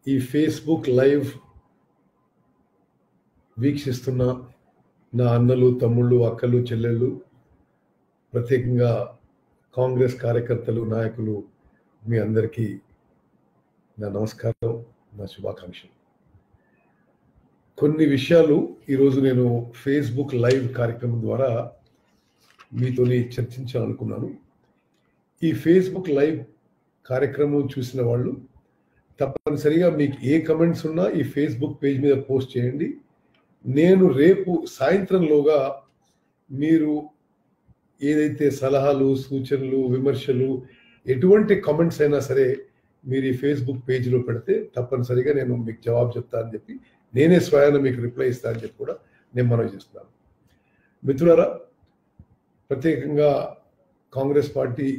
ఈ Facebook live వీక్షిస్తున్న నా అన్నలు, తమ్ముళ్ళు, అక్కలు, చెల్లెళ్ళు, ప్రత్యేకంగా కాంగ్రెస్ కార్యకర్తలు, నాయకులు, మీ అందరికీ నా నమస్కారం, నా శుభాకాంక్షలు. కొన్ని విషయాలు ఈరోజు నేను ఫేస్బుక్ లైవ్ కార్యక్రమం ద్వారా మీతోని చర్చించాలనుకున్నాను. ఈ ఫేస్బుక్ లైవ్ కార్యక్రమం చూసిన వాళ్ళు తప్పనిసరిగా మీకు ఏ కమెంట్స్ ఉన్నా ఈ ఫేస్బుక్ పేజ్ మీద పోస్ట్ చేయండి. నేను రేపు సాయంత్రంలోగా మీరు ఏదైతే సలహాలు, సూచనలు, విమర్శలు, ఎటువంటి కామెంట్స్ అయినా సరే మీరు ఈ ఫేస్బుక్ పేజ్లో పెడితే తప్పనిసరిగా నేను మీకు జవాబు చెప్తానని చెప్పి, నేనే స్వయాన మీకు రిప్లై ఇస్తానని చెప్పి కూడా నేను మనవి చేస్తున్నాను. మిత్రులారా, ప్రత్యేకంగా కాంగ్రెస్ పార్టీ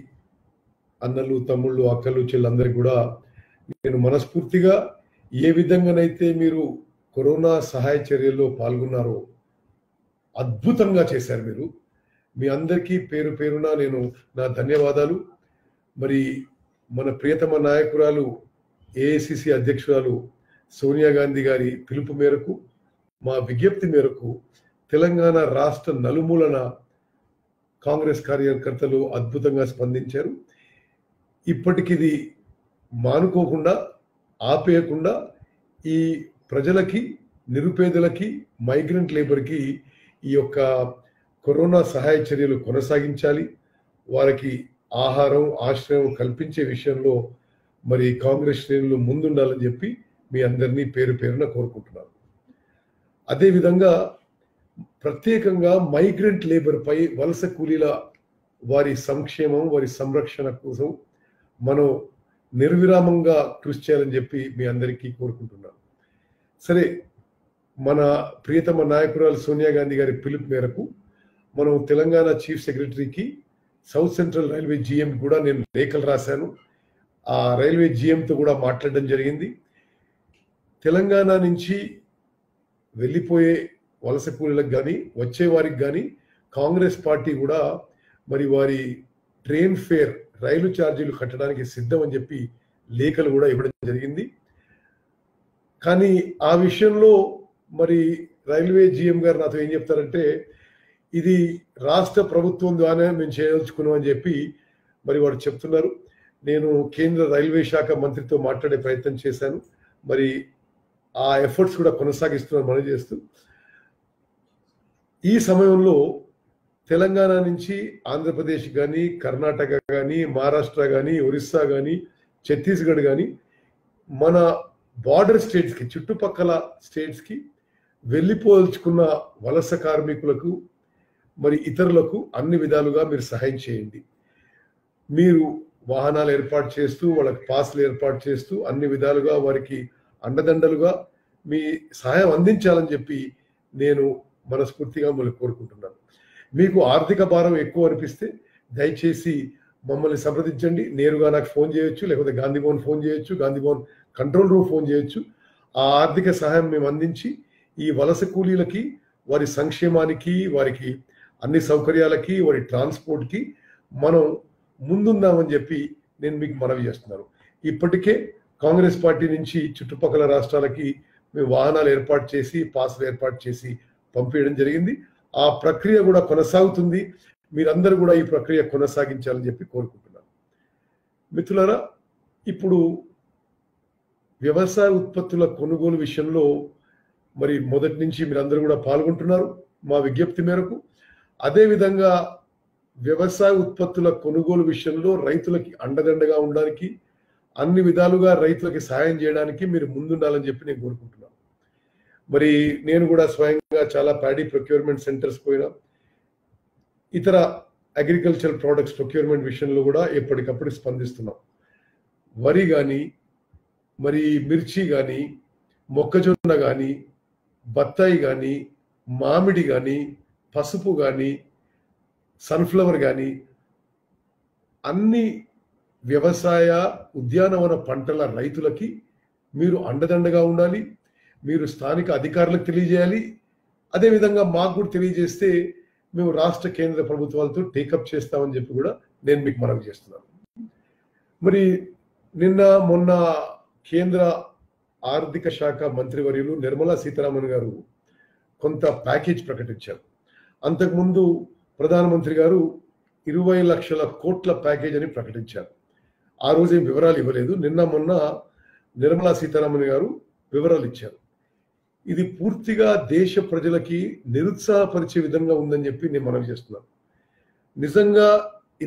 అన్నలు, తమ్ముళ్ళు, అక్కలు, చెల్లందరికీ కూడా నేను మనస్ఫూర్తిగా ఏ విధంగానైతే మీరు కరోనా సహాయ చర్యల్లో పాల్గొన్నారో అద్భుతంగా చేశారు. మీరు మీ అందరికీ పేరు పేరున నేను నా ధన్యవాదాలు. మరి మన ప్రియతమ నాయకురాలు, ఏఐసిసి అధ్యక్షురాలు సోనియా గాంధీ గారి పిలుపు మేరకు, మా విజ్ఞప్తి మేరకు తెలంగాణ రాష్ట్ర నలుమూలన కాంగ్రెస్ కార్యకర్తలు అద్భుతంగా స్పందించారు. ఇప్పటికిది మానుకోకుండా, ఆపేయకుండా ఈ ప్రజలకి, నిరుపేదలకి, మైగ్రెంట్ లేబర్కి ఈ యొక్క కరోనా సహాయ చర్యలు కొనసాగించాలి. వారికి ఆహారం, ఆశ్రయం కల్పించే విషయంలో మరి కాంగ్రెస్ శ్రేణులు ముందుండాలని చెప్పి మీ అందరినీ పేరు పేరున కోరుకుంటున్నాను. అదేవిధంగా ప్రత్యేకంగా మైగ్రెంట్ లేబర్ పై, వలస కూలీల వారి సంక్షేమం, వారి సంరక్షణ కోసం మనం నిర్విరామంగా కృషి చేయాలని చెప్పి మీ అందరికీ కోరుకుంటున్నాను. సరే, మన ప్రియతమ నాయకురాలు సోనియా గాంధీ గారి పిలుపు మేరకు మనం తెలంగాణ చీఫ్ సెక్రటరీకి, సౌత్ సెంట్రల్ రైల్వే జీఎం కూడా నేను లేఖలు రాశాను. ఆ రైల్వే జీఎంతో కూడా మాట్లాడడం జరిగింది. తెలంగాణ నుంచి వెళ్ళిపోయే వలస కూలీలకు కానీ, వచ్చే వారికి కానీ కాంగ్రెస్ పార్టీ కూడా మరి వారి ట్రైన్ ఫేర్, రైలు ఛార్జీలు కట్టడానికి సిద్ధం అని చెప్పి లేఖలు కూడా ఇవ్వడం జరిగింది. కానీ ఆ విషయంలో మరి రైల్వే జీఎం గారు నాతో ఏం చెప్తారంటే, ఇది రాష్ట్ర ప్రభుత్వం ద్వారా మేము చేయదలుచుకున్నాం అని చెప్పి మరి వారు చెప్తున్నారు. నేను కేంద్ర రైల్వే శాఖ మంత్రితో మాట్లాడే ప్రయత్నం చేశాను. మరి ఆ ఎఫర్ట్స్ కూడా కొనసాగిస్తున్నాను మనవి చేస్తూ, ఈ సమయంలో తెలంగాణ నుంచి ఆంధ్రప్రదేశ్ కానీ, కర్ణాటక కానీ, మహారాష్ట్ర కానీ, ఒరిస్సా కానీ, ఛత్తీస్గఢ్ కానీ, మన బార్డర్ స్టేట్స్కి, చుట్టుపక్కల స్టేట్స్కి వెళ్ళిపోదలుచుకున్న వలస కార్మికులకు మరి ఇతరులకు అన్ని విధాలుగా మీరు సహాయం చేయండి. మీరు వాహనాలు ఏర్పాటు చేస్తూ, వాళ్ళకి పాస్లు ఏర్పాటు చేస్తూ, అన్ని విధాలుగా వారికి అండదండలుగా మీ సహాయం అందించాలని చెప్పి నేను మనస్ఫూర్తిగా మిమ్మల్ని కోరుకుంటున్నాను. మీకు ఆర్థిక భారం ఎక్కువ అనిపిస్తే దయచేసి మమ్మల్ని సంప్రదించండి. నేరుగా నాకు ఫోన్ చేయొచ్చు, లేకపోతే గాంధీభవన్ ఫోన్ చేయొచ్చు, గాంధీభవన్ కంట్రోల్ రూమ్ ఫోన్ చేయొచ్చు. ఆ ఆర్థిక సహాయం మేము అందించి ఈ వలస కూలీలకి, వారి సంక్షేమానికి, వారికి అన్ని సౌకర్యాలకి, వారి ట్రాన్స్పోర్ట్కి మనం ముందుందామని చెప్పి నేను మీకు మనవి చేస్తున్నాను. ఇప్పటికే కాంగ్రెస్ పార్టీ నుంచి చుట్టుపక్కల రాష్ట్రాలకి మేము వాహనాలు ఏర్పాటు చేసి, పాస్లు ఏర్పాటు చేసి పంపించడం జరిగింది. ఆ ప్రక్రియ కూడా కొనసాగుతుంది. మీరందరూ కూడా ఈ ప్రక్రియ కొనసాగించాలని చెప్పి కోరుకుంటున్నాను. మిత్రులారా, ఇప్పుడు వ్యవసాయ ఉత్పత్తుల కొనుగోలు విషయంలో మరి మొదటి నుంచి మీరందరూ కూడా పాల్గొంటున్నారు మా విజ్ఞప్తి మేరకు. అదేవిధంగా వ్యవసాయ ఉత్పత్తుల కొనుగోలు విషయంలో రైతులకి అండదండగా ఉండడానికి, అన్ని విధాలుగా రైతులకి సహాయం చేయడానికి మీరు ముందుండాలని చెప్పి నేను కోరుకుంటున్నాను. మరి నేను కూడా స్వయంగా చాలా ప్యాడీ ప్రొక్యూర్మెంట్ సెంటర్స్ పోయినా, ఇతర అగ్రికల్చర్ ప్రోడక్ట్స్ ప్రొక్యూర్మెంట్ విషయంలో కూడా ఎప్పటికప్పుడు స్పందిస్తున్నాం. వరి కానీ, మరి మిర్చి కానీ, మొక్కజొన్న కానీ, బత్తాయి కానీ, మామిడి కానీ, పసుపు కానీ, సన్ఫ్లవర్ కానీ, అన్ని వ్యవసాయ, ఉద్యానవన పంటల రైతులకి మీరు అండదండగా ఉండాలి. మీరు స్థానిక అధికారులకు తెలియజేయాలి. అదేవిధంగా మాకు కూడా తెలియజేస్తే మేము రాష్ట్ర, కేంద్ర ప్రభుత్వాలతో టేకప్ చేస్తామని చెప్పి కూడా నేను మీకు మనవి చేస్తున్నాను. మరి నిన్న మొన్న కేంద్ర ఆర్థిక శాఖ మంత్రివర్యులు నిర్మలా సీతారామన్ గారు కొంత ప్యాకేజ్ ప్రకటించారు. అంతకుముందు ప్రధానమంత్రి గారు 20 లక్షల కోట్ల ప్యాకేజ్ అని ప్రకటించారు. ఆ రోజు ఏం వివరాలు ఇవ్వలేదు. నిన్న మొన్న నిర్మలా సీతారామన్ గారు వివరాలు ఇచ్చారు. ఇది పూర్తిగా దేశ ప్రజలకి నిరుత్సాహపరిచే విధంగా ఉందని చెప్పి నేను మనవి చేస్తున్నాను. నిజంగా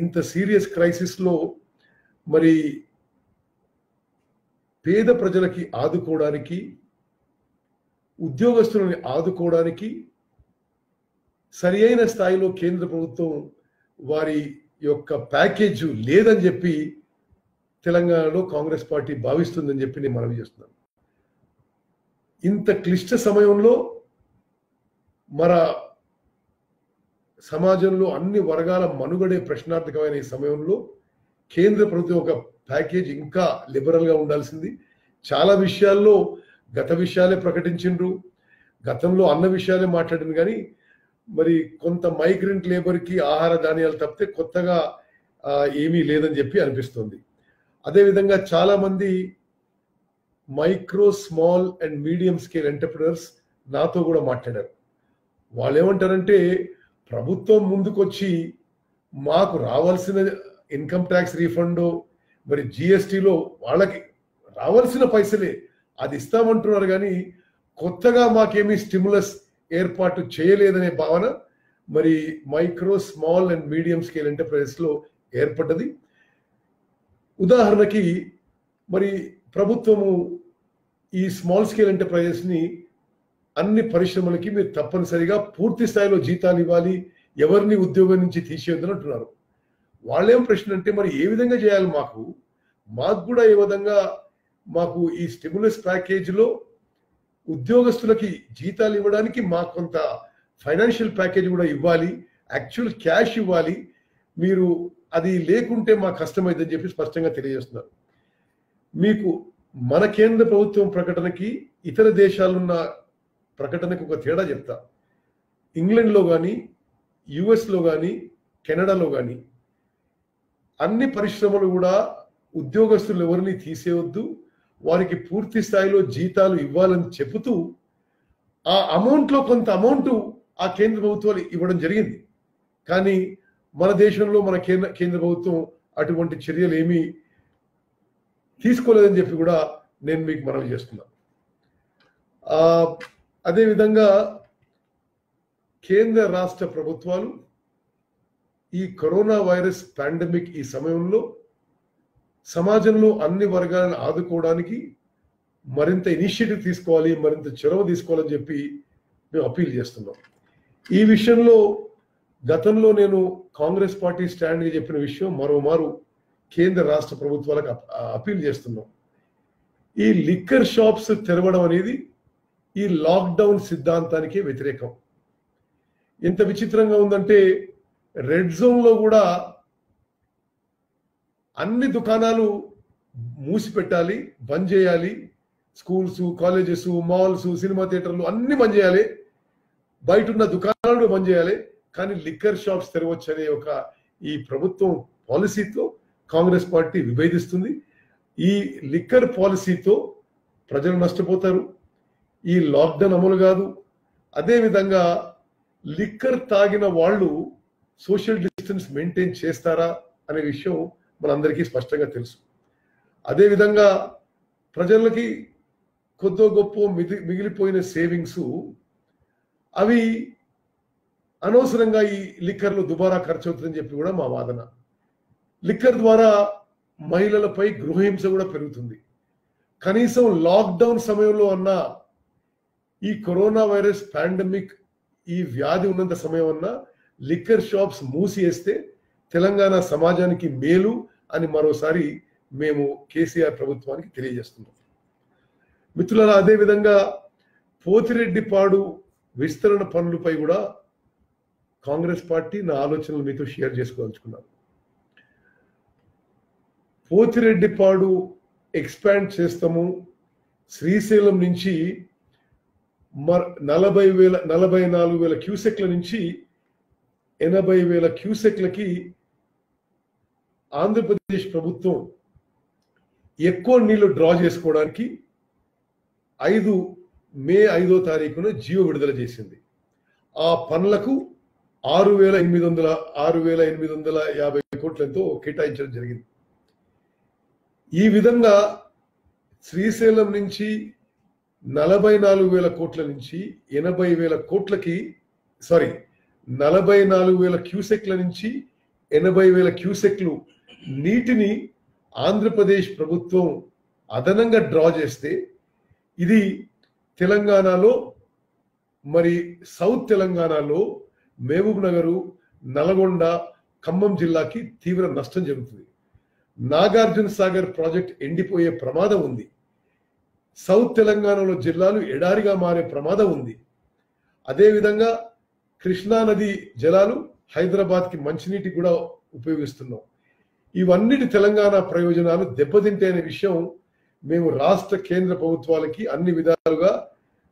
ఇంత సీరియస్ క్రైసిస్ లో మరి పేద ప్రజలకి ఆదుకోవడానికి, ఉద్యోగస్తులని ఆదుకోవడానికి సరి అయిన స్థాయిలో కేంద్ర ప్రభుత్వం వారి యొక్క ప్యాకేజ్ లేదని చెప్పి తెలంగాణలో కాంగ్రెస్ పార్టీ భావిస్తుందని చెప్పి నేను మనవి చేస్తున్నాను. ఇంత క్లిష్ట సమయంలో మన సమాజంలో అన్ని వర్గాల మనుగడే ప్రశ్నార్థకమైన ఈ సమయంలో కేంద్ర ప్రభుత్వం ఒక ప్యాకేజ్ ఇంకా లిబరల్ గా ఉండాల్సింది. చాలా విషయాల్లో గత విషయాలే ప్రకటించిండ్రు, గతంలో అన్న విషయాలే మాట్లాడింది, కానీ మరి కొంత మైగ్రెంట్ లేబర్కి ఆహార ధాన్యాలు తప్పితే కొత్తగా ఏమీ లేదని చెప్పి అనిపిస్తుంది. అదేవిధంగా చాలా మంది micro, small and medium scale entrepreneurs నాతో కూడా మాట్లాడారు. వాళ్ళు ఏమంటారంటే ప్రభుత్వం ముందుకొచ్చి మాకు రావాల్సిన ఇన్కమ్ ట్యాక్స్ రీఫండ్, మరి జిఎస్టీలో వాళ్ళకి రావాల్సిన పైసలే అది ఇస్తామంటున్నారు, కానీ కొత్తగా మాకేమీ స్టిమ్యులస్ ఏర్పాటు చేయలేదనే భావన మరి micro, small and medium scale enterprises లో ఏర్పడ్డది. ఉదాహరణకి మరి ప్రభుత్వము ఈ స్మాల్ స్కేల్ ఎంటర్ప్రైజెస్ ని అన్ని పరిశ్రమలకి మీరు తప్పనిసరిగా పూర్తి స్థాయిలో జీతాలు ఇవ్వాలి, ఎవరిని ఉద్యోగం నుంచి తీసేయొద్దని అంటున్నారు. వాళ్ళేం ప్రశ్న అంటే మరి ఏ విధంగా చేయాలి, మాకు కూడా ఏ విధంగా మాకు ఈ స్టిమ్యులస్ ప్యాకేజ్ లో ఉద్యోగస్తులకి జీతాలు ఇవ్వడానికి మాకు కొంత ఫైనాన్షియల్ ప్యాకేజ్ కూడా ఇవ్వాలి, యాక్చువల్ క్యాష్ ఇవ్వాలి, మీరు అది లేకుంటే మాకు కష్టమైందని చెప్పి స్పష్టంగా తెలియజేస్తున్నారు. మీకు మన కేంద్ర ప్రభుత్వం ప్రకటనకి ఇతర దేశాలున్న ప్రకటనకు ఒక తేడా చెప్తా. ఇంగ్లాండ్లో కానీ, యుఎస్లో కానీ, కెనడాలో కానీ అన్ని పరిశ్రమలు కూడా ఉద్యోగస్తులు ఎవరిని తీసేయవద్దు, వారికి పూర్తి స్థాయిలో జీతాలు ఇవ్వాలని చెబుతూ ఆ అమౌంట్లో కొంత అమౌంట్ ఆ కేంద్ర ప్రభుత్వాలు ఇవ్వడం జరిగింది. కానీ మన దేశంలో మన కేంద్ర ప్రభుత్వం అటువంటి చర్యలు ఏమీ తీసుకోలేదని చెప్పి కూడా నేను మీకు మనవి చేస్తున్నాను. అదేవిధంగా కేంద్ర రాష్ట్ర ప్రభుత్వాలు ఈ కరోనా వైరస్ పాండమిక్ ఈ సమయంలో సమాజంలో అన్ని వర్గాలను ఆదుకోవడానికి మరింత ఇనిషియేటివ్ తీసుకోవాలి, మరింత చొరవ తీసుకోవాలని చెప్పి మేము అప్పీల్ చేస్తున్నాం. ఈ విషయంలో గతంలో నేను కాంగ్రెస్ పార్టీ స్టాండ్గా చెప్పిన విషయం మరోమారు కేంద్ర రాష్ట్ర ప్రభుత్వాలకు అప్పీల్ చేస్తున్నాం. ఈ లిక్కర్ షాప్స్ తెరవడం అనేది ఈ లాక్డౌన్ సిద్ధాంతానికి వ్యతిరేకం. ఎంత విచిత్రంగా ఉందంటే రెడ్ జోన్లో కూడా అన్ని దుకాణాలు మూసిపెట్టాలి, బంద్ చేయాలి, స్కూల్స్, కాలేజెస్, మాల్స్, సినిమా థియేటర్లు అన్ని బంద్ చేయాలి, బయట ఉన్న దుకాణాలు బంద్ చేయాలి, కానీ లిక్కర్ షాప్స్ తెరవచ్చు అనే ఒక ఈ ప్రభుత్వం పాలసీతో కాంగ్రెస్ పార్టీ విభేదిస్తుంది. ఈ లిక్కర్ పాలసీతో ప్రజలు నష్టపోతారు, ఈ లాక్డౌన్ అమలు కాదు. అదేవిధంగా లిక్కర్ తాగిన వాళ్ళు సోషల్ డిస్టెన్స్ మెయింటైన్ చేస్తారా అనే విషయం మనందరికీ స్పష్టంగా తెలుసు. అదేవిధంగా ప్రజలకి కొద్దో గొప్ప మిగిలిపోయిన సేవింగ్స్ అవి అనవసరంగా ఈ లిక్కర్లో దుబారా ఖర్చు అవుతుందని చెప్పి కూడా మా వాదన. లిక్కర్ ద్వారా మహిళలపై గృహహింస కూడా పెరుగుతుంది. కనీసం లాక్డౌన్ సమయంలో అన్నా, ఈ కరోనా వైరస్ పాండమిక్ ఈ వ్యాధి ఉన్నంత సమయం అన్నా లిక్కర్ షాప్స్ మూసివేస్తే తెలంగాణ సమాజానికి మేలు అని మరోసారి మేము కేసీఆర్ ప్రభుత్వానికి తెలియజేస్తున్నాం. మిత్రులారా, అదేవిధంగా పోతిరెడ్డిపాడు విస్తరణ పనులపై కూడా కాంగ్రెస్ పార్టీ నా ఆలోచనలు మీతో షేర్ చేసుకోదలుచుకున్నాను. పోతిరెడ్డిపాడు ఎక్స్పాండ్ చేస్తాము, శ్రీశైలం నుంచి 44,000 క్యూసెక్ల నుంచి 80,000 క్యూసెక్లకి ఆంధ్రప్రదేశ్ ప్రభుత్వం ఎక్కువ నీళ్లు డ్రా చేసుకోవడానికి మే 5వ తారీఖున జీవో విడుదల చేసింది. ఆ పనులకు 6,850 కోట్లతో కేటాయించడం జరిగింది. ఈ విధంగా శ్రీశైలం నుంచి 44,000 కోట్ల నుంచి 80,000 కోట్లకి 44,000 క్యూసెక్ల నుంచి 80,000 క్యూసెక్లు నీటిని ఆంధ్రప్రదేశ్ ప్రభుత్వం అదనంగా డ్రా చేస్తే ఇది తెలంగాణలో మరి సౌత్ తెలంగాణలో మహబూబ్ నగరు, నల్గొండ, ఖమ్మం జిల్లాకి తీవ్ర నష్టం జరుగుతుంది. నాగార్జున సాగర్ ప్రాజెక్ట్ ఎండిపోయే ప్రమాదం ఉంది. సౌత్ తెలంగాణలో జిల్లాలు ఎడారిగా మారే ప్రమాదం ఉంది. అదేవిధంగా కృష్ణా నది జలాలు హైదరాబాద్కి మంచినీటి కూడా ఉపయోగిస్తున్నాం. ఇవన్నిటి తెలంగాణ ప్రయోజనాలు దెబ్బతింటే అనే విషయం మేము రాష్ట్ర కేంద్ర ప్రభుత్వాలకి అన్ని విధాలుగా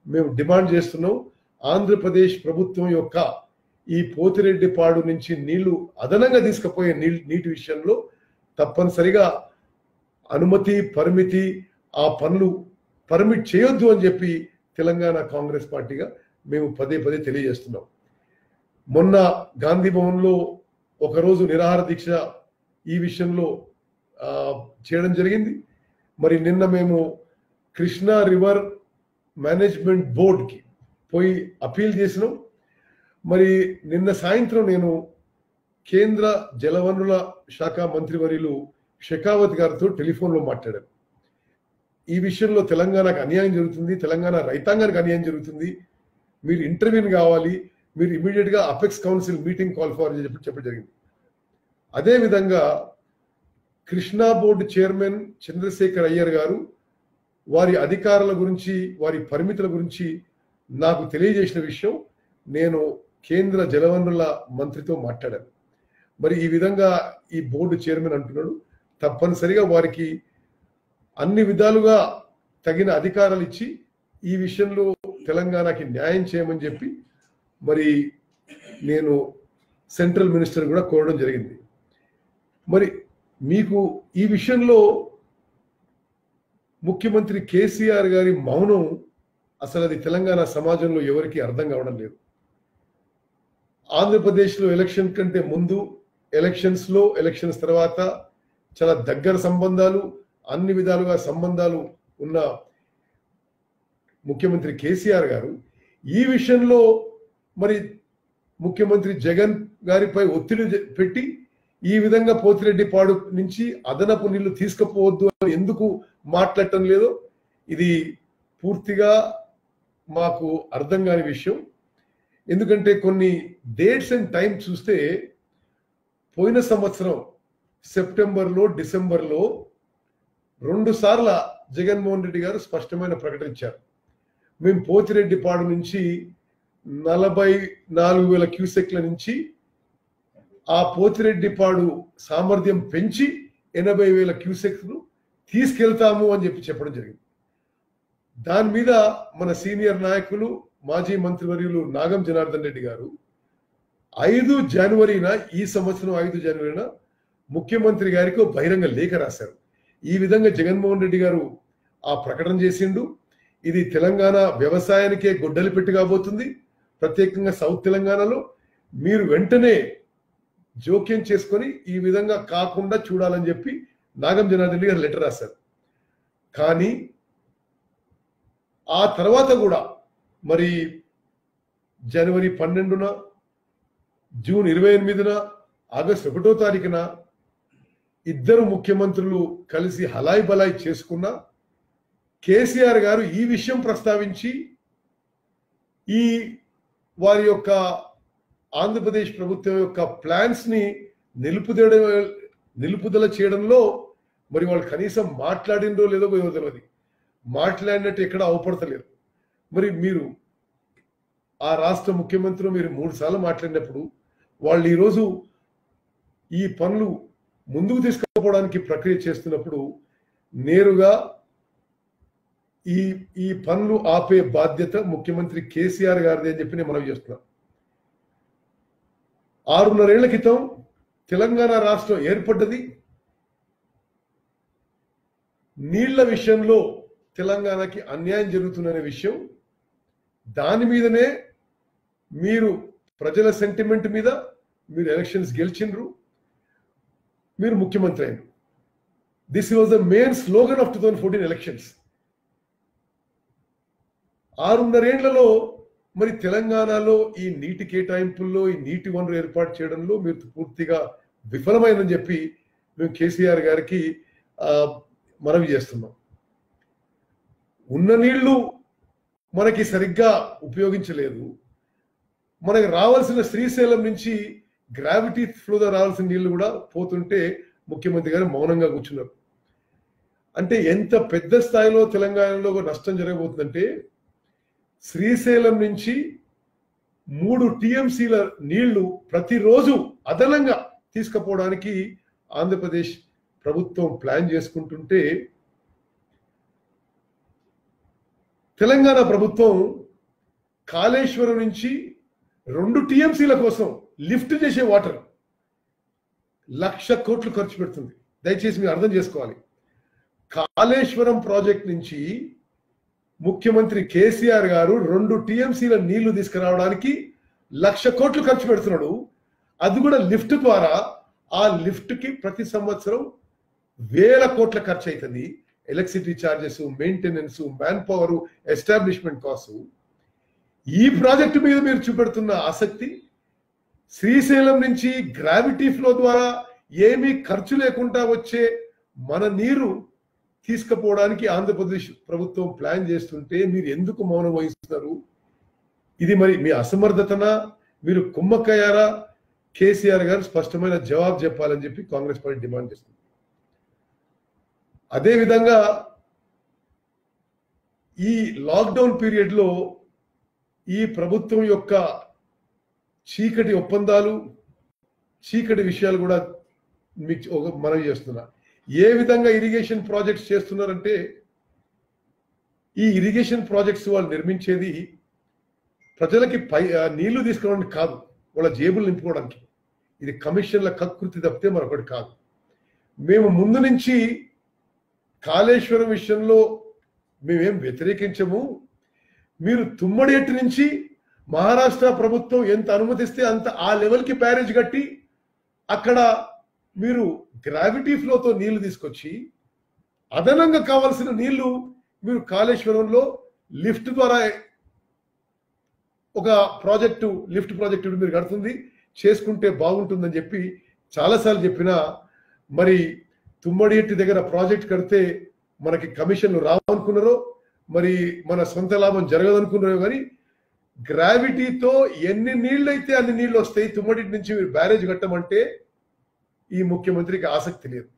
మేము డిమాండ్ చేస్తున్నాం. ఆంధ్రప్రదేశ్ ప్రభుత్వం యొక్క ఈ పోతిరెడ్డిపాడు నుంచి నీళ్లు అదనంగా తీసుకుపోయే నీటి విషయంలో తప్పనిసరిగా అనుమతి పరిమితి ఆ పనులు పర్మిట్ చేయొద్దు అని చెప్పి తెలంగాణ కాంగ్రెస్ పార్టీగా మేము పదే తెలియజేస్తున్నాం. మొన్న గాంధీ భవన్లో ఒకరోజు నిరాహార దీక్ష ఈ విషయంలో చేయడం జరిగింది. మరి నిన్న మేము కృష్ణా రివర్ మేనేజ్మెంట్ బోర్డుకి పోయి అపీల్ చేసినాం. మరి నిన్న సాయంత్రం నేను కేంద్ర జలవనరుల శాఖ మంత్రివర్యులు షెకావత్ గారితో టెలిఫోన్లో మాట్లాడాను. ఈ విషయంలో తెలంగాణకు అన్యాయం జరుగుతుంది, తెలంగాణ రైతాంగానికి అన్యాయం జరుగుతుంది, మీరు ఇంటర్వ్యూన్ కావాలి, మీరు ఇమీడియట్ గా apex council meeting call for చెప్పడం జరిగింది. అదేవిధంగా కృష్ణా బోర్డు చైర్మన్ చంద్రశేఖర్ అయ్యర్ గారు వారి అధికారుల గురించి వారి పరిమితుల గురించి నాకు తెలియజేసిన విషయం నేను కేంద్ర జలవనరుల మంత్రితో మాట్లాడాను. మరి ఈ విధంగా ఈ బోర్డు చైర్మన్ అంటున్నాడు, తప్పనిసరిగా వారికి అన్ని విధాలుగా తగిన అధికారాలు ఇచ్చి ఈ విషయంలో తెలంగాణకి న్యాయం చేయమని చెప్పి మరి నేను సెంట్రల్ మినిస్టర్ కూడా కోరడం జరిగింది. మరి మీకు ఈ విషయంలో ముఖ్యమంత్రి కేసీఆర్ గారి మౌనం అసలు అది తెలంగాణ సమాజంలో ఎవరికి అర్థం కావడం లేదు. ఆంధ్రప్రదేశ్లో ఎలక్షన్ కంటే ముందు, ఎలక్షన్స్ తర్వాత చాలా దగ్గర సంబంధాలు, అన్ని విధాలుగా సంబంధాలు ఉన్న ముఖ్యమంత్రి కేసీఆర్ గారు ఈ విషయంలో మరి ముఖ్యమంత్రి జగన్ గారిపై ఒత్తిడి పెట్టి ఈ విధంగా పోతిరెడ్డిపాడు నుంచి అదనపు నీళ్లు తీసుకుపోవద్దు అని ఎందుకు మాట్లాడటం లేదో ఇది పూర్తిగా మాకు అర్థం కాని విషయం. ఎందుకంటే కొన్ని డేట్స్ అండ్ టైం చూస్తే పోయిన సంవత్సరం సెప్టెంబర్లో, డిసెంబర్లో 2 సార్లు జగన్మోహన్ రెడ్డి గారు స్పష్టమైన ప్రకటన ఇచ్చారు. మేము పోతిరెడ్డిపాడు నుంచి 44,000 క్యూసెక్ల నుంచి ఆ పోతిరెడ్డిపాడు సామర్థ్యం పెంచి 80,000 క్యూసెక్లు తీసుకెళ్తాము అని చెప్పడం జరిగింది. దాని మీద మన సీనియర్ నాయకులు మాజీ మంత్రివర్యులు నాగం జనార్దన్ రెడ్డి గారు 5 జనవరిన ఈ సంవత్సరం 5 జనవరిన ముఖ్యమంత్రి గారికి బహిరంగ లేఖ రాశారు. ఈ విధంగా జగన్మోహన్ రెడ్డి గారు ఆ ప్రకటన చేసిండు. ఇది తెలంగాణ వ్యవసాయానికే గొడ్డలి పెట్టి కాబోతుంది. ప్రత్యేకంగా సౌత్ తెలంగాణలో మీరు వెంటనే జోక్యం చేసుకొని ఈ విధంగా కాకుండా చూడాలని చెప్పి నాగం జనార్దన్ రెడ్డి గారు లెటర్ రాశారు. కానీ ఆ తర్వాత కూడా మరి జనవరి 12న, జూన్ 28న, ఆగస్టు 1వ తారీఖున ఇద్దరు ముఖ్యమంత్రులు కలిసి హలాయి బలాయి చేసుకున్న కేసీఆర్ గారు ఈ విషయం ప్రస్తావించి ఈ వారి యొక్క ఆంధ్రప్రదేశ్ ప్రభుత్వం యొక్క ప్లాన్స్ ని నిలుపుదల చేయడంలో మరి వాళ్ళు కనీసం మాట్లాడిందో లేదో తెలియదు. మాట్లాడినట్టు ఎక్కడ అవపడతలేదు. మరి మీరు ఆ రాష్ట్ర ముఖ్యమంత్రి మీరు 3 సార్లు మాట్లాడినప్పుడు వాళ్ళు ఈరోజు ఈ పనులు ముందుకు తీసుకుపోవడానికి ప్రక్రియ చేస్తున్నప్పుడు నేరుగా ఈ పనులు ఆపే బాధ్యత ముఖ్యమంత్రి కేసీఆర్ గారిది అని చెప్పి నేను మనవి చేస్తున్నాను. 6.5 ఏళ్ల క్రితం తెలంగాణ రాష్ట్రం ఏర్పడ్డది. నీళ్ల విషయంలో తెలంగాణకి అన్యాయం జరుగుతుందనే విషయం, దాని మీదనే మీరు ప్రజల సెంటిమెంట్ మీద మీరు ఎలక్షన్స్ గెలిచిండ్రు, మీరు ముఖ్యమంత్రి అయినరు. This was the main slogan of 2014 elections. 6.5 ఏళ్లలో మరి తెలంగాణలో ఈ నీటి కేటాయింపుల్లో, ఈ నీటి వనరు ఏర్పాటు చేయడంలో మీరు పూర్తిగా విఫలమైందని చెప్పి మేము కేసీఆర్ గారికి మనవి చేస్తున్నాం. ఉన్న నీళ్లు మనకి సరిగ్గా ఉపయోగించలేదు. మనకి రావాల్సిన శ్రీశైలం నుంచి గ్రావిటీ ఫ్లోలో రావాల్సిన నీళ్లు కూడా పోతుంటే ముఖ్యమంత్రి గారు మౌనంగా కూర్చున్నారు. అంటే ఎంత పెద్ద స్థాయిలో తెలంగాణలో నష్టం జరగబోతుందంటే, శ్రీశైలం నుంచి 3 టీఎంసీల నీళ్లు ప్రతిరోజు అదనంగా తీసుకుపోవడానికి ఆంధ్రప్రదేశ్ ప్రభుత్వం ప్లాన్ చేసుకుంటుంటే, తెలంగాణ ప్రభుత్వం కాళేశ్వరం నుంచి 2 టీఎంసీల కోసం లిఫ్ట్ చేసే వాటర్ 1,00,000 కోట్లు ఖర్చు పెడుతుంది. దయచేసి మీరు అర్థం చేసుకోవాలి. కాళేశ్వరం ప్రాజెక్ట్ నుంచి ముఖ్యమంత్రి కేసీఆర్ గారు 2 టీఎంసీల నీళ్లు తీసుకురావడానికి 1,00,000 కోట్లు ఖర్చు పెడుతున్నాడు. అది కూడా లిఫ్ట్ ద్వారా. ఆ లిఫ్ట్ కి ప్రతి సంవత్సరం 1,000 కోట్ల ఖర్చు అవుతుంది. Electricity charges, maintenance, man power, establishment cost. ఈ ప్రాజెక్టు మీద మీరు చూపెడుతున్న ఆసక్తి, శ్రీశైలం నుంచి గ్రావిటీ ఫ్లో ద్వారా ఏమీ ఖర్చు లేకుండా వచ్చే మన నీరు తీసుకుపోవడానికి ఆంధ్రప్రదేశ్ ప్రభుత్వం ప్లాన్ చేస్తుంటే మీరు ఎందుకు మౌనం వహిస్తున్నారు? ఇది మరి మీ అసమర్థతనా, మీరు కుమ్మక్కయ్యారా? కేసీఆర్ గారు స్పష్టమైన జవాబు చెప్పాలని చెప్పి కాంగ్రెస్ పార్టీ డిమాండ్ చేస్తుంది. అదేవిధంగా ఈ లాక్డౌన్ పీరియడ్లో ఈ ప్రభుత్వం యొక్క చీకటి ఒప్పందాలు, చీకటి విషయాలు కూడా మీకు మనవి చేస్తున్నా. ఏ విధంగా ఇరిగేషన్ ప్రాజెక్ట్స్ చేస్తున్నారంటే, ఈ ఇరిగేషన్ ప్రాజెక్ట్స్ వాళ్ళు నిర్మించేది ప్రజలకి నీళ్లు తీసుకోవడానికి కాదు, వాళ్ళ జేబులు నింపుకోవడానికి. ఇది కమిషన్ల కకృతి తప్పితే మరొకటి కాదు. మేము ముందు నుంచి కాళేశ్వరం విషయంలో మేమేం వ్యతిరేకించము. మీరు తుమ్మడేటి నుంచి మహారాష్ట్ర ప్రభుత్వం ఎంత అనుమతిస్తే అంత ఆ లెవెల్కి బ్యారేజ్ కట్టి అక్కడ మీరు గ్రావిటీ ఫ్లోతో నీళ్లు తీసుకొచ్చి అదనంగా కావాల్సిన నీళ్లు మీరు కాళేశ్వరంలో లిఫ్ట్ ద్వారా ఒక ప్రాజెక్టు, లిఫ్ట్ ప్రాజెక్టు మీరు కడుతుంది చేసుకుంటే బాగుంటుందని చెప్పి చాలాసార్లు చెప్పినా, మరి తుమ్మడిఎట్టి దగ్గర ప్రాజెక్ట్ కడితే మనకి కమిషన్లు రావనుకున్నారో, మరి మన సొంత లాభం జరగదనుకున్నారో, కానీ గ్రావిటీతో ఎన్ని నీళ్ళు అయితే అన్ని నీళ్ళు వస్తాయి. తుమ్మడిటి నుంచి మీరు బ్యారేజ్ కట్టమంటే ఈ ముఖ్యమంత్రికి ఆసక్తి లేదు.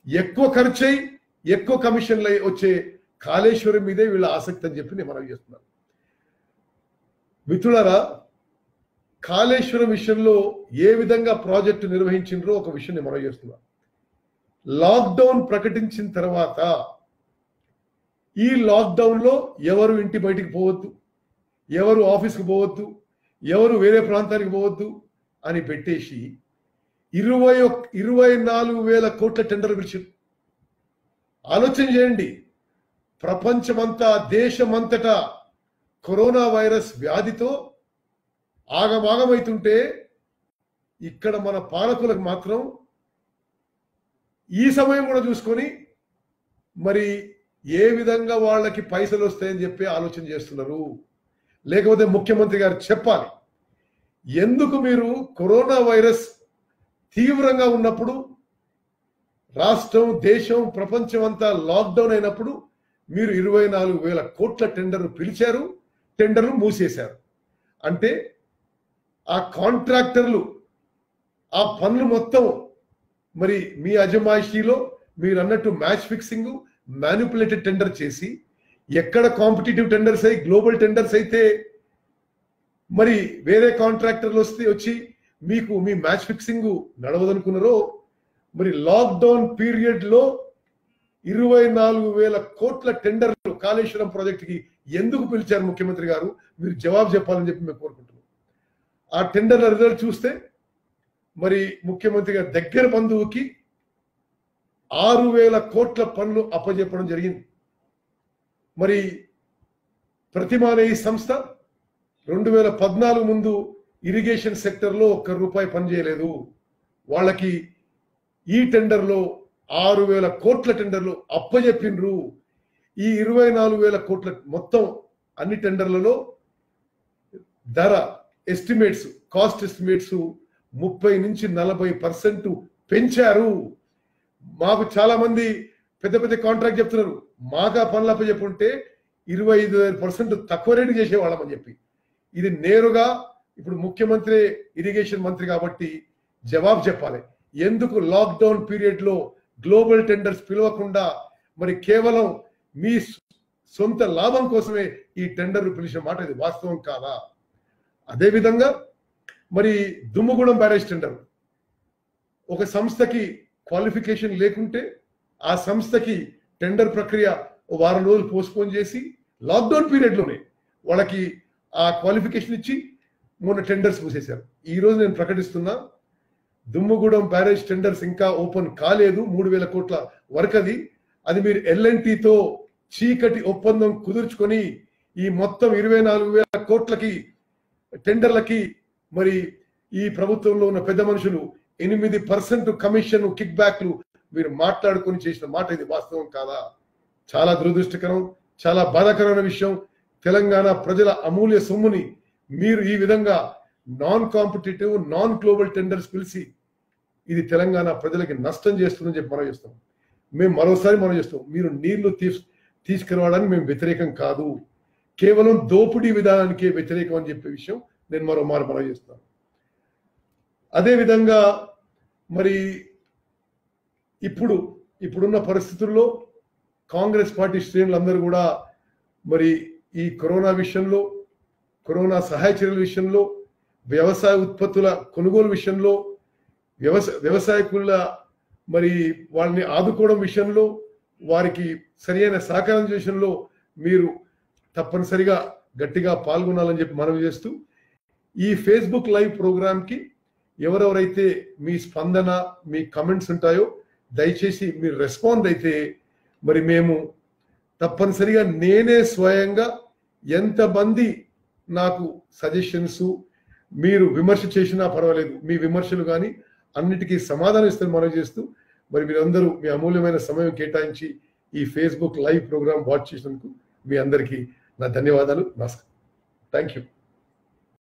ఎక్కువ ఖర్చయి ఎక్కువ కమిషన్లు వచ్చే కాళేశ్వరం మీదే వీళ్ళ ఆసక్తి అని చెప్పి నేను మనవి చేస్తున్నాను. మిత్రులారా, కాళేశ్వరం విషయంలో ఏ విధంగా ప్రాజెక్టు నిర్వహించిండ్రో ఒక విషయం నేను మనవి చేస్తున్నా. లాక్డౌన్ ప్రకటించిన తర్వాత ఈ లాక్డౌన్లో ఎవరు ఇంటి బయటికి పోవద్దు, ఎవరు ఆఫీస్కి పోవద్దు, ఎవరు వేరే ప్రాంతానికి పోవద్దు అని పెట్టేసి 24,000 కోట్ల టెండర్ పిలిచారు. ఆలోచన చేయండి. ప్రపంచమంతా, దేశమంతటా కరోనా వైరస్ వ్యాధితో ఆగమాగమైతుంటే ఇక్కడ మన పాలకులకు మాత్రం ఈ సమయం కూడా చూసుకొని మరి ఏ విధంగా వాళ్ళకి పైసలు వస్తాయని చెప్పి ఆలోచన చేస్తున్నారు. లేకపోతే ముఖ్యమంత్రి గారు చెప్పాలి, ఎందుకు మీరు కరోనా వైరస్ తీవ్రంగా ఉన్నప్పుడు, రాష్ట్రం, దేశం, ప్రపంచం అంతా లాక్డౌన్ అయినప్పుడు మీరు 24,000 కోట్ల టెండర్లు పిలిచారు, టెండర్లు మూసేశారు. అంటే ఆ కాంట్రాక్టర్లు ఆ పనులు మొత్తం మరి మీ అజమాయిషీలో మీరు అన్నట్టు మ్యాచ్ ఫిక్సింగ్, మ్యానిపులేటెడ్ టెండర్ చేసి, ఎక్కడ కాంపిటేటివ్ టెండర్స్ అయి గ్లోబల్ టెండర్స్ అయితే మరి వేరే కాంట్రాక్టర్లు వచ్చి మీకు మీ మ్యాచ్ ఫిక్సింగ్ నడవదనుకున్నారో, మరి లాక్డౌన్ పీరియడ్ లో 24,000 కోట్ల టెండర్లు కాళేశ్వరం ప్రాజెక్టుకి ఎందుకు పిలిచారు ముఖ్యమంత్రి గారు? మీరు జవాబు చెప్పాలని చెప్పి మేము కోరుకుంటున్నాం. ఆ టెండర్ల రిజల్ట్ చూస్తే మరి ముఖ్యమంత్రి గారి దగ్గర బంధువుకి 6,000 కోట్ల పనులు అప్పజెప్పడం జరిగింది. మరి ప్రతిమ అనే ఈ సంస్థ 2014 ముందు ఇరిగేషన్ సెక్టర్లో ₹1 పనిచేయలేదు. వాళ్ళకి ఈ టెండర్లో 6,000 కోట్ల టెండర్లు అప్పజెప్పిండ్రు. ఈ 24,000 కోట్ల మొత్తం అన్ని టెండర్లలో ధర ఎస్టిమేట్స్, కాస్ట్ ఎస్టిమేట్స్ 30 నుంచి 40% పెంచారు. మాకు చాలా మంది పెద్ద పెద్ద కాంట్రాక్ట్ చెప్తున్నారు, మాకు ఆ పనులు అప్పచెప్పుంటే 25% తక్కువ రేటు చేసేవాళ్ళమని చెప్పి. ఇది నేరుగా ఇప్పుడు ముఖ్యమంత్రి ఇరిగేషన్ మంత్రి కాబట్టి జవాబు చెప్పాలి. ఎందుకు లాక్డౌన్ పీరియడ్ లో గ్లోబల్ టెండర్స్ పిలవకుండా మరి కేవలం మీ సొంత లాభం కోసమే ఈ టెండర్ పిలిచిన మాట ఇది వాస్తవం కాదా? అదేవిధంగా మరి దుమ్ముగూడెం బ్యారేజ్ టెండర్, ఒక సంస్థకి క్వాలిఫికేషన్ లేకుంటే ఆ సంస్థకి టెండర్ ప్రక్రియ వారం రోజులు పోస్ట్పోన్ చేసి లాక్డౌన్ పీరియడ్ లోనే వాళ్ళకి ఆ క్వాలిఫికేషన్ ఇచ్చి మొన్న టెండర్స్ మూసేశారు. ఈ రోజు నేను ప్రకటిస్తున్నా, దుమ్ముగూడెం బ్యారేజ్ టెండర్స్ ఇంకా ఓపెన్ కాలేదు. 3,000 కోట్ల వరకు అది మీరు ఎల్ఎన్టీతో చీకటి ఒప్పందం కుదుర్చుకొని ఈ మొత్తం 24,000 కోట్లకి టెండర్లకి మరి ఈ ప్రభుత్వంలో ఉన్న పెద్ద మనుషులు 8% కమిషన్ కిక్ బ్యాక్లు మీరు మాట్లాడుకొని చేసిన మాట ఇది వాస్తవం కాదా? చాలా దురదృష్టకరం, చాలా బాధాకరమైన విషయం. తెలంగాణ ప్రజల అమూల్య సొమ్ముని మీరు ఈ విధంగా non competitive, non global tenders పిలిచి ఇది తెలంగాణ ప్రజలకి నష్టం చేస్తుందని చెప్పి మనం చేస్తాం. మేము మరోసారి మనం చేస్తాం, మీరు నీళ్లు తీసుకురావడానికి మేము వ్యతిరేకం కాదు, కేవలం దోపిడీ విధానానికే వ్యతిరేకం అని చెప్పే విషయం నేను మరోమారు మనం చేస్తాను. అదేవిధంగా మరి ఇప్పుడున్న పరిస్థితుల్లో కాంగ్రెస్ పార్టీ శ్రేణులందరూ కూడా మరి ఈ కరోనా విషయంలో, కరోనా సహాయ చర్యల విషయంలో, వ్యవసాయ ఉత్పత్తుల కొనుగోలు విషయంలో, వ్యవసాయకుల మరి వాళ్ళని ఆదుకోవడం విషయంలో, వారికి సరైన సహకారం విషయంలో మీరు తప్పనిసరిగా గట్టిగా పాల్గొనాలని చెప్పి మనవి చేస్తూ, ఈ ఫేస్బుక్ లైవ్ ప్రోగ్రామ్కి ఎవరెవరైతే మీ స్పందన, మీ కమెంట్స్ ఉంటాయో దయచేసి మీరు రెస్పాండ్ అయితే మరి మేము తప్పనిసరిగా నేనే స్వయంగా ఎంతమంది నాకు సజెషన్స్, మీరు విమర్శ చేసినా పర్వాలేదు, మీ విమర్శలు కానీ అన్నిటికీ సమాధానం ఇస్తాను మనం చేస్తూ, మరి మీరందరూ మీ అమూల్యమైన సమయం కేటాయించి ఈ ఫేస్బుక్ లైవ్ ప్రోగ్రామ్ వాచ్ చేసినందుకు మీ అందరికీ నా ధన్యవాదాలు. నమస్కారం. Thank you.